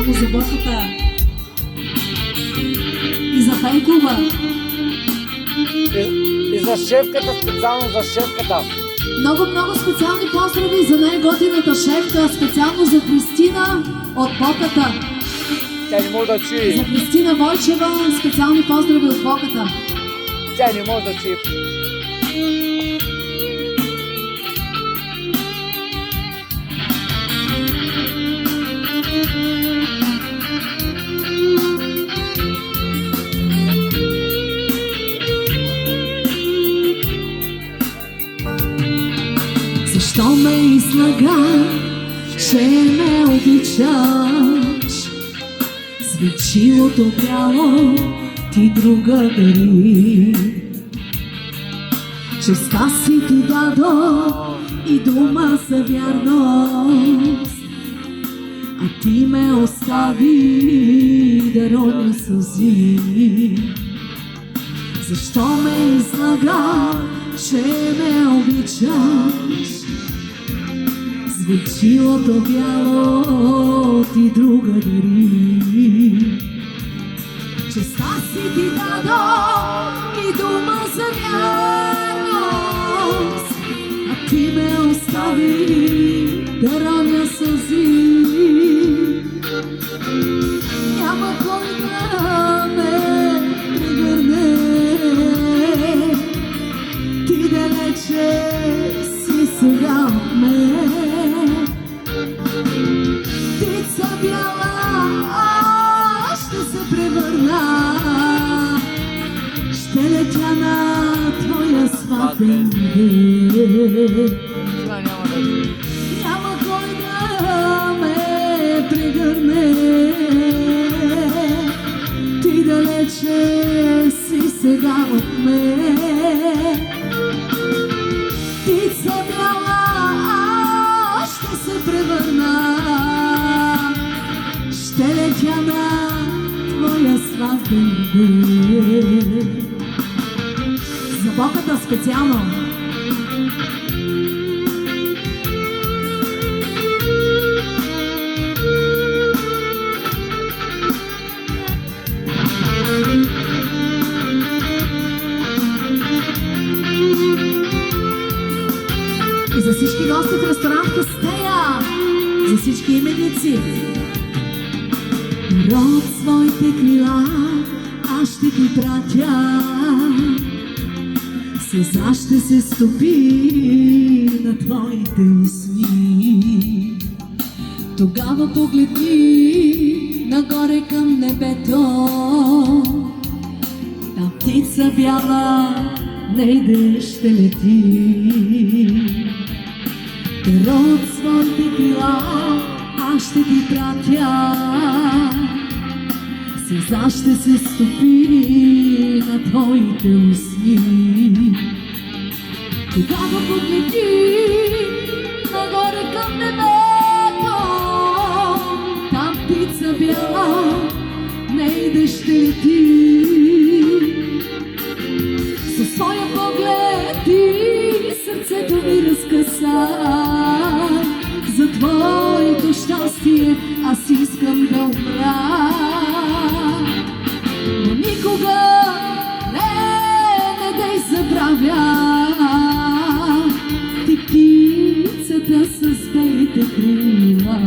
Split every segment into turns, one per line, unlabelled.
специално за Боката и за фен-клуба.
И за шефката, специално за шефката.
Много специални поздрави за най-готината шефка, специално за Кристина от Боката.
Тя не може да чуе.
За Кристина Войчева специални поздрави от Боката.
Тя не може да чуе.
Защо ме излага, че ме обичаш? Свечилото бяло ти друга дари. Честа си ти дадо и дума за вярност, а ти ме остави да роня сълзи. Защо ме излага, че ме обичаш? Свечилото бяло ти друга дари. Честа си ти дадо и дума за вярност, а ти ме остави да роня сълзи. Няма кой да ме прегърне, ти далече си сега от мен. Птица бяла ще се превърна, ще летя на твоя сватбен ден. Няма кой да ме прегърне, ти далече си сега от мен. Птица бяла ще се превърна, ще летя на твоя сватбен ден. За Боката специално. И за всички гости в ресторант Кастея, за всички именици. Род своите крила аз ще ти пратя, сълза ще се стопи на твоите усни. Тогава погледни нагоре към небето, та птица бяла нейде ще лети. Род своите крила аз ще ти пратя, сълза ще се стопи на твоите усни. Тогава погледни нагоре към небето, там птица бяла нейде ще лети. Със своя поглед ти сърцето ми разкъсай, за твоето щастие аз искам да умра. Но никога не дай забравя, ти птицата с белите крила.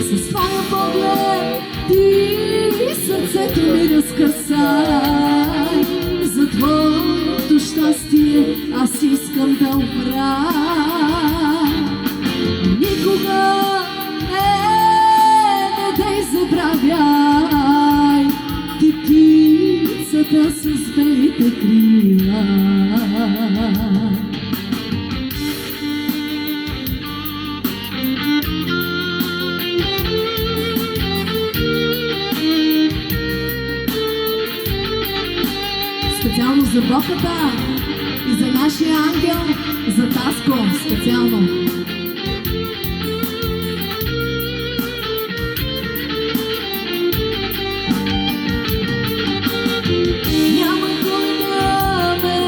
Със своя поглед ти сърцето ми разкъсай, за твоето щастие аз искам да умра. Никога не дай забравяй, ти птицата с белите крила. Специално за Боката и за нашия ангел, за Таско специално. Няма кой да ме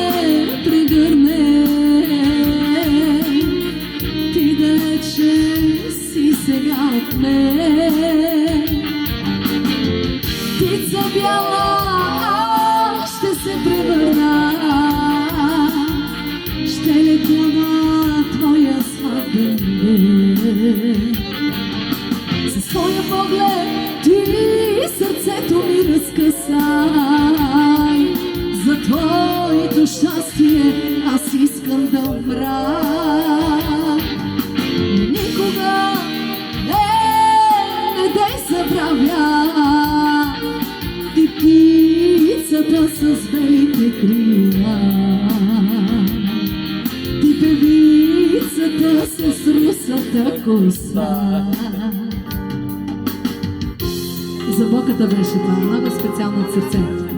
прегърне, ти далече си сега земя от мен. Птица бяла, аз ще се превърна, ще летя на твоя сватбен ден. Със своя поглед ти сърцето ми разкъсай, за твоето щастие аз искам да умра. Никога не дей забравя ти птицата с белите крила, ти певицата с русата коса. За Боката беше това, много специално от сърцето.